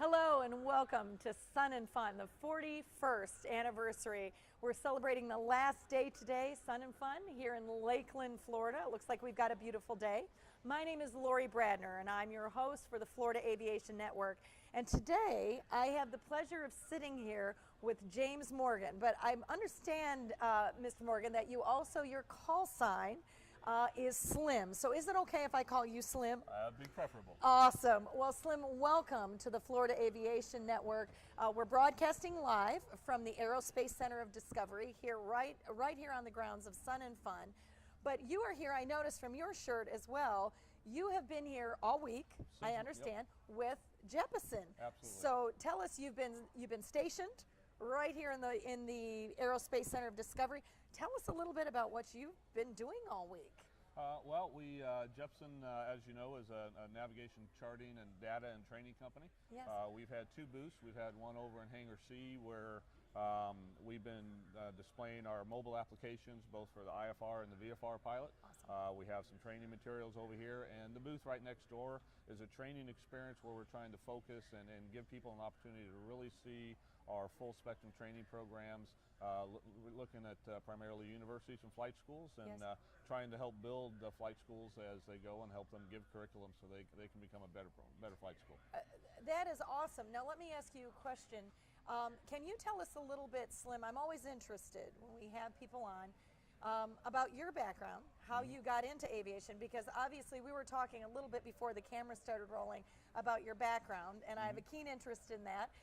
Hello and welcome to Sun and Fun, the 41st anniversary. We're celebrating the last day today, Sun and Fun, here in Lakeland, Florida. It looks like we've got a beautiful day. My name is Lori Bradner and I'm your host for the Florida Aviation Network. And today I have the pleasure of sitting here with James Morgan. But I understand, Mr. Morgan, that you also, your call sign is Slim. So is it okay if I call you Slim? That'd be preferable. Awesome. Well, Slim, welcome to the Florida Aviation Network. We're broadcasting live from the Aerospace Center of Discovery here, right here on the grounds of Sun and Fun. But you are here, I noticed from your shirt as well, you have been here all week, I understand, with Jeppesen. Absolutely. So tell us, you've been stationed right here in the Aerospace Center of Discovery. Tell us a little bit about what you've been doing all week. Jeppesen, as you know, is a navigation charting and data and training company. Yes. We've had two booths. We've had one over in Hangar C where we've been displaying our mobile applications, both for the IFR and the VFR pilot. Awesome. We have some training materials over here, and the booth right next door is a training experience where we're trying to focus and give people an opportunity to really see our full spectrum training programs, looking at primarily universities and flight schools, and Yes. trying to help build the flight schools as they go and help them give curriculum so they can become a better flight school. That is awesome. Now let me ask you a question. Can you tell us a little bit, Slim, I'm always interested when we have people on, about your background, how you got into aviation, because obviously we were talking a little bit before the camera started rolling about your background, and I have a keen interest in that,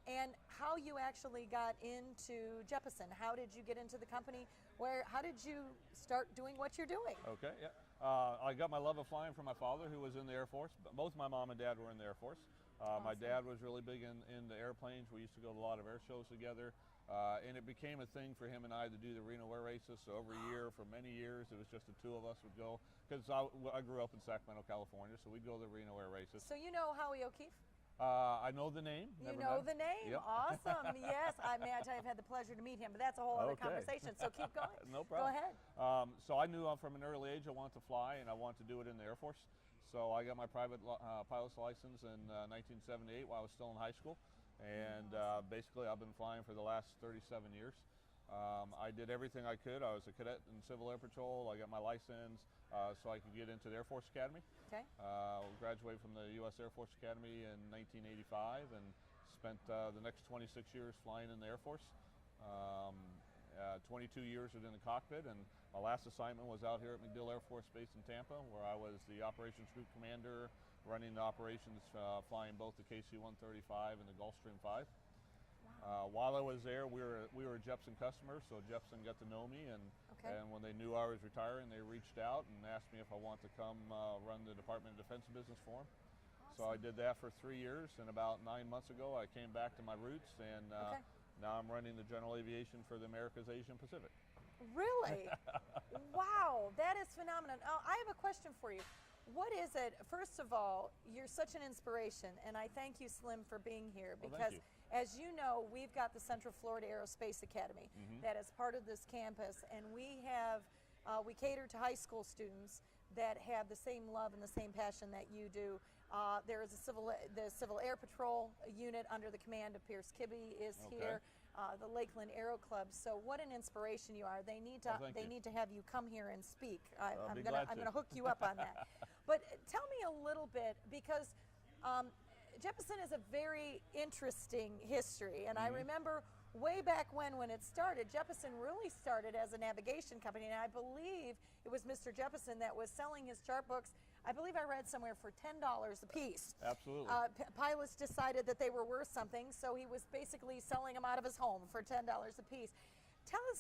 and how you actually got into Jeppesen. How did you get into the company? How did you start doing what you're doing? Okay, yeah. I got my love of flying from my father, who was in the Air Force. Both my mom and dad were in the Air Force. Awesome. My dad was really big into airplanes. We used to go to a lot of air shows together. And it became a thing for him and I to do the Reno Air Races. So every year, for many years, it was just the two of us would go. Because I grew up in Sacramento, California, so we'd go to the Reno Air Races. So you know Howie O'Keefe? I know the name. You know the name? Yep. Awesome. Yes, I tell you, I've had the pleasure to meet him, but that's a whole other conversation. So keep going. No problem. Go ahead. So I knew from an early age I wanted to fly, and I wanted to do it in the Air Force. So I got my private pilot's license in 1978 while I was still in high school. And basically I've been flying for the last 37 years. I did everything I could. I was a cadet in Civil Air Patrol. I got my license so I could get into the Air Force Academy. Okay. Graduated from the U.S. Air Force Academy in 1985 and spent the next 26 years flying in the Air Force. 22 years within the cockpit, and my last assignment was out here at MacDill Air Force Base in Tampa, where I was the operations group commander, running the operations, flying both the KC-135 and the Gulfstream 5. Wow. While I was there, we were a Jeppesen customer, so Jeppesen got to know me, and when they knew I was retiring, they reached out and asked me if I wanted to come run the Department of Defense business for them. Awesome. So I did that for 3 years, and about 9 months ago, I came back to my roots, and now I'm running the general aviation for the Americas, Asia, and Pacific. Really? Wow, that is phenomenal. Now, I have a question for you. What is it? First of all, you're such an inspiration, and I thank you, Slim, for being here, because as you know, we've got the Central Florida Aerospace Academy that is part of this campus, and we cater to high school students that have the same love and the same passion that you do. There is the Civil Air Patrol unit under the command of Pierce Kibbe is here. The Lakeland Aero Club. So what an inspiration you are. They need to have you come here and speak. I'm gonna hook you up on that. But tell me a little bit, because Jeppesen is a very interesting history, and I remember way back when it started, Jeppesen really started as a navigation company, and I believe it was Mr. Jeppesen that was selling his chart books. I believe I read somewhere for $10 a piece. Absolutely. Pilots decided that they were worth something, so he was basically selling them out of his home for $10 a piece.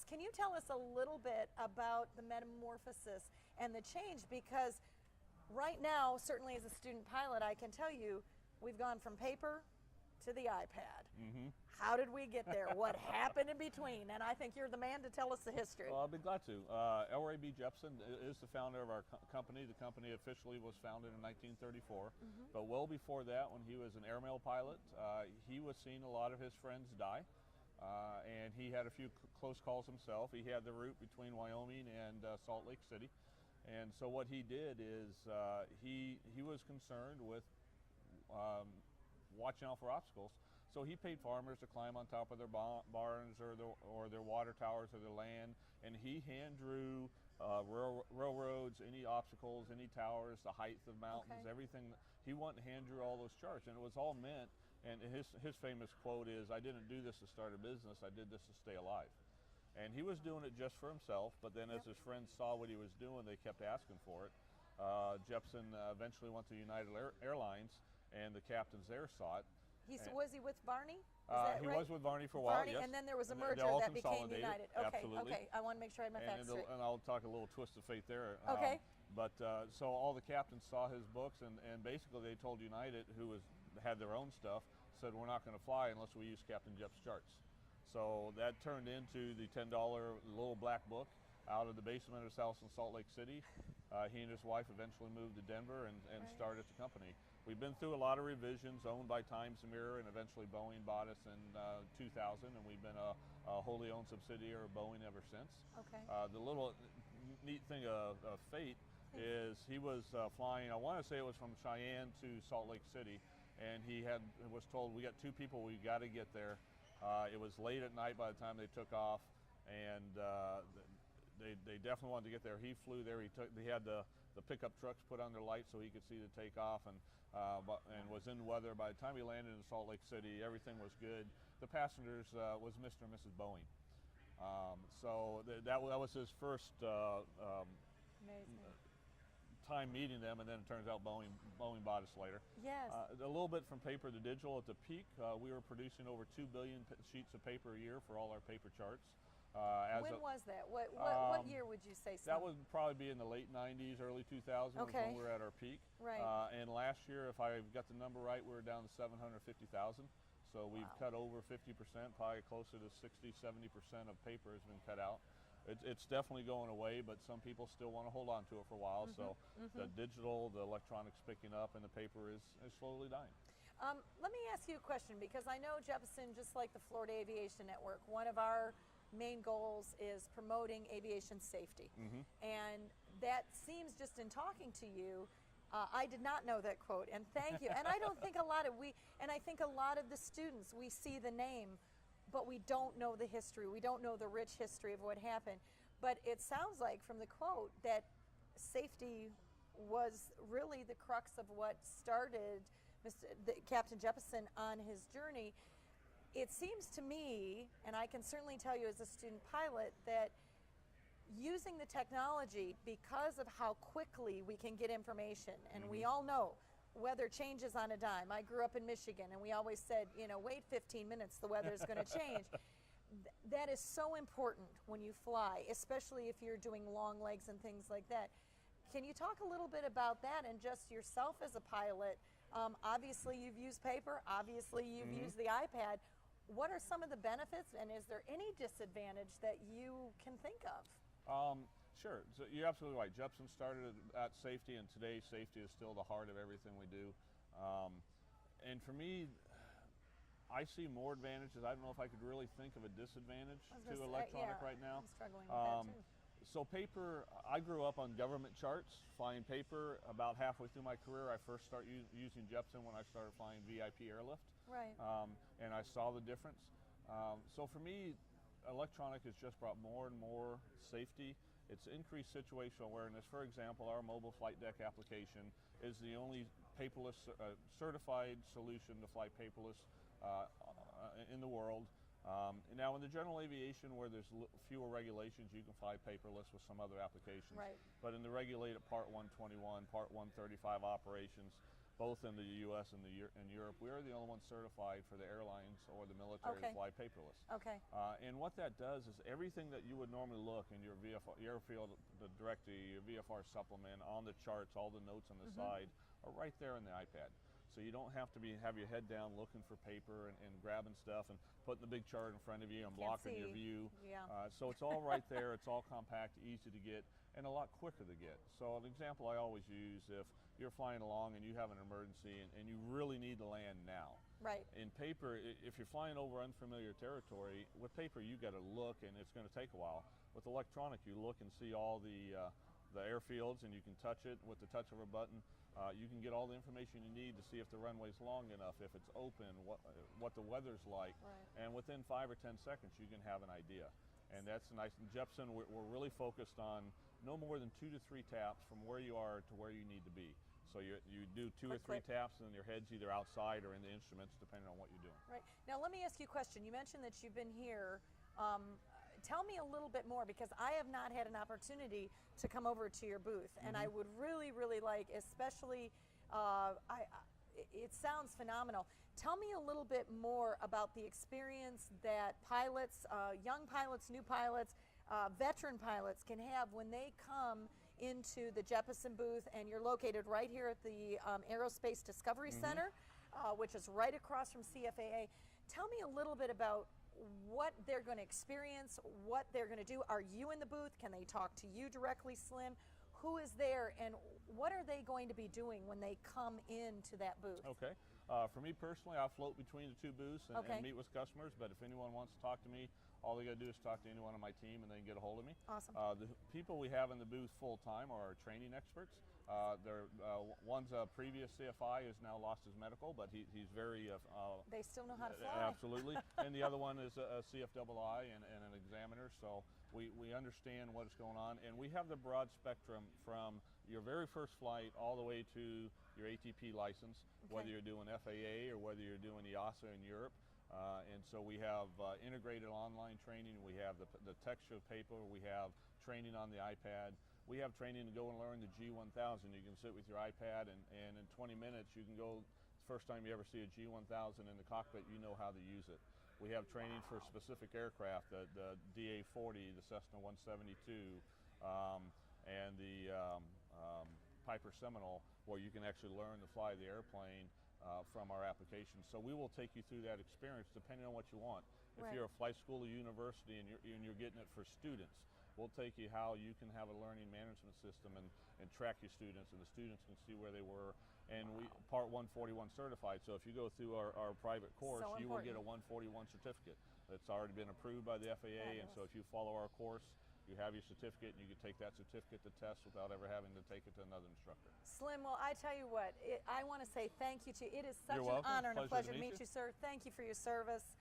Can you tell us a little bit about the metamorphosis and the change? Because right now, certainly as a student pilot, I can tell you, we've gone from paper to the iPad. How did we get there? What happened in between? And I think you're the man to tell us the history. Well, I'll be glad to. Elroy B. Jeppesen is the founder of our company. The company officially was founded in 1934. But well before that, when he was an airmail pilot, he was seeing a lot of his friends die. And he had a few close calls himself. He had the route between Wyoming and Salt Lake City. And so what he did is he was concerned with watching out for obstacles. So he paid farmers to climb on top of their barns or their water towers or their land, and he hand drew railroads, any obstacles, any towers, the height of mountains, everything. He went and hand drew all those charts, and it was all meant. And his famous quote is, "I didn't do this to start a business. I did this to stay alive." And he was doing it just for himself. But then, as his friends saw what he was doing, they kept asking for it. Jeppesen eventually went to United Airlines, and the captains there saw it. Was he with Barney? He was with Barney for a while, yes. And then there was a merger that became United. Okay, absolutely. Okay. I want to make sure I met that straight. And I'll talk a little twist of fate there. Okay. So all the captains saw his books, and basically they told United, who had their own stuff, said, "We're not going to fly unless we use Captain Jepp's charts." So that turned into the $10 little black book out of the basement of his house in Salt Lake City. He and his wife eventually moved to Denver and started the company. We've been through a lot of revisions, owned by Times Mirror, and eventually Boeing bought us in 2000, and we've been a wholly owned subsidiary of Boeing ever since. Okay. The little neat thing of fate is he was flying, I want to say it was from Cheyenne to Salt Lake City, and he was told, "We got 2 people, we got to get there." It was late at night by the time they took off, and they definitely wanted to get there. He flew there. He had the pickup trucks put on their lights so he could see the takeoff, and was in weather. By the time he landed in Salt Lake City, everything was good. The passengers was Mr. and Mrs. Boeing. So that was his first time meeting them, and then it turns out Boeing bought us later. Yes. A little bit from paper to digital. At the peak, we were producing over 2 billion sheets of paper a year for all our paper charts. When was that? What year would you say? That would probably be in the late 90s, early 2000s when we were at our peak. Right. And last year, if I got the number right, we were down to 750,000. So we've cut over 50%, probably closer to 60–70% of paper has been cut out. It's definitely going away, but some people still want to hold on to it for a while. So the digital, the electronics picking up, and the paper is slowly dying. Let me ask you a question, because I know Jeppesen, just like the Florida Aviation Network, one of our main goals is promoting aviation safety. And that seems, just in talking to you, I did not know that quote, and thank you. And I don't think I think a lot of the students, we see the name, but we don't know the history. We don't know the rich history of what happened. But it sounds like from the quote that safety was really the crux of what started Captain Jeppesen on his journey. It seems to me, and I can certainly tell you as a student pilot, that using the technology, because of how quickly we can get information, and we all know weather changes on a dime. I grew up in Michigan, and we always said, wait 15 minutes, the weather's going to change. That is so important when you fly, especially if you're doing long legs and things like that. Can you talk a little bit about that and just yourself as a pilot? Obviously, you've used paper. Obviously, you've used the iPad. What are some of the benefits, and is there any disadvantage that you can think of? Sure. So you're absolutely right. Jeppesen started at safety, and today safety is still the heart of everything we do. And for me, I see more advantages. I don't know if I could really think of a disadvantage to electronic right now. I'm struggling with that too. So paper, I grew up on government charts, flying paper. About halfway through my career, I first started using Jeppesen when I started flying VIP airlift. Right. And I saw the difference. So for me, electronic has just brought more and more safety. It's increased situational awareness. For example, our mobile flight deck application is the only paperless certified solution to fly paperless in the world. Now, in the general aviation, where there's fewer regulations, you can fly paperless with some other applications. Right. But in the regulated Part 121, Part 135 operations, both in the U.S. and Europe, we are the only ones certified for the airlines or the military to fly paperless. Okay. And what that does is everything that you would normally look in your VFR, your airfield directory, your VFR supplement, on the charts, all the notes on the side are right there in the iPad. So you don't have to have your head down looking for paper and grabbing stuff and putting the big chart in front of you and blocking your view. Yeah. So it's all right there. It's all compact, easy to get, and a lot quicker to get. So an example I always use, if you're flying along and you have an emergency and you really need to land now. Right. In paper, if you're flying over unfamiliar territory, with paper you got to look and it's going to take a while. With electronic, you look and see all the airfields, and you can touch it with the touch of a button. You can get all the information you need to see if the runway's long enough, if it's open, what the weather's like, and within 5 or 10 seconds you can have an idea. And that's nice. In Jeppesen, we're really focused on no more than 2 to 3 taps from where you are to where you need to be. So you do 2 or 3 taps, and your head's either outside or in the instruments, depending on what you're doing. Right. Now let me ask you a question. You mentioned that you've been here. Tell me a little bit more, because I have not had an opportunity to come over to your booth, and I would really, really like, especially, it sounds phenomenal. Tell me a little bit more about the experience that pilots, young pilots, new pilots, veteran pilots can have when they come into the Jeppesen booth, and you're located right here at the Aerospace Discovery Center, which is right across from CFAA. Tell me a little bit about what they're going to experience, what they're going to do. Are you in the booth? Can they talk to you directly, Slim? Who is there, and what are they going to be doing when they come into that booth? Okay. For me personally, I float between the 2 booths and meet with customers, but if anyone wants to talk to me, all they got to do is talk to anyone on my team and they can get a hold of me. Awesome. The people we have in the booth full time are our training experts. One's a previous CFI, who's now lost his medical, but he's very... they still know how to fly. Absolutely. And the other one is a CFII and an examiner, so we understand what's going on. And we have the broad spectrum from your very first flight all the way to your ATP license, whether you're doing FAA or whether you're doing EASA in Europe. And so we have integrated online training, we have the texture paper, we have training on the iPad, we have training to go and learn the G1000. You can sit with your iPad and in 20 minutes you can go, first time you ever see a G1000 in the cockpit, you know how to use it. We have training for specific aircraft, the DA-40, the Cessna 172, and the Piper Seminole, where you can actually learn to fly the airplane from our application. So we will take you through that experience depending on what you want. If you're a flight school or university and you're getting it for students, we'll take you how you can have a learning management system and track your students, and the students can see where they were. And we Part 141 certified, so if you go through our private course, you will get a 141 certificate. It's already been approved by the FAA, and so if you follow our course, you have your certificate, and you can take that certificate to test without ever having to take it to another instructor. Slim, well, I tell you what, I want to say thank you to you. It is such You're an welcome. honor and a pleasure to meet you, sir. Thank you for your service.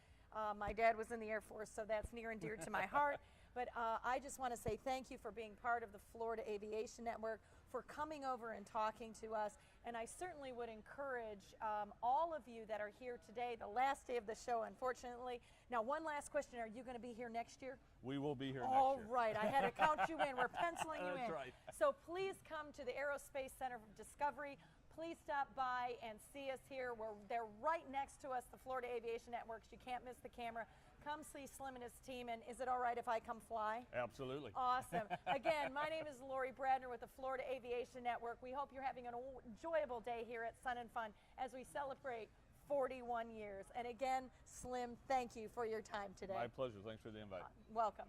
My dad was in the Air Force, so that's near and dear to my heart. But I just want to say thank you for being part of the Florida Aviation Network, for coming over and talking to us. And I certainly would encourage all of you that are here today, the last day of the show, unfortunately. Now, one last question. Are you going to be here next year? We will be here next All year. right. I had to count you in. We're penciling you in. That's right. So please come to the Aerospace Center of Discovery. Please stop by and see us here. They're right next to us, the Florida Aviation Networks. You can't miss the camera. Come see Slim and his team, and is it all right if I come fly? Absolutely. Awesome. Again, my name is Lori Bradner with the Florida Aviation Network. We hope you're having an enjoyable day here at Sun and Fun as we celebrate 41 years. And again, Slim, thank you for your time today. My pleasure. Thanks for the invite. Welcome.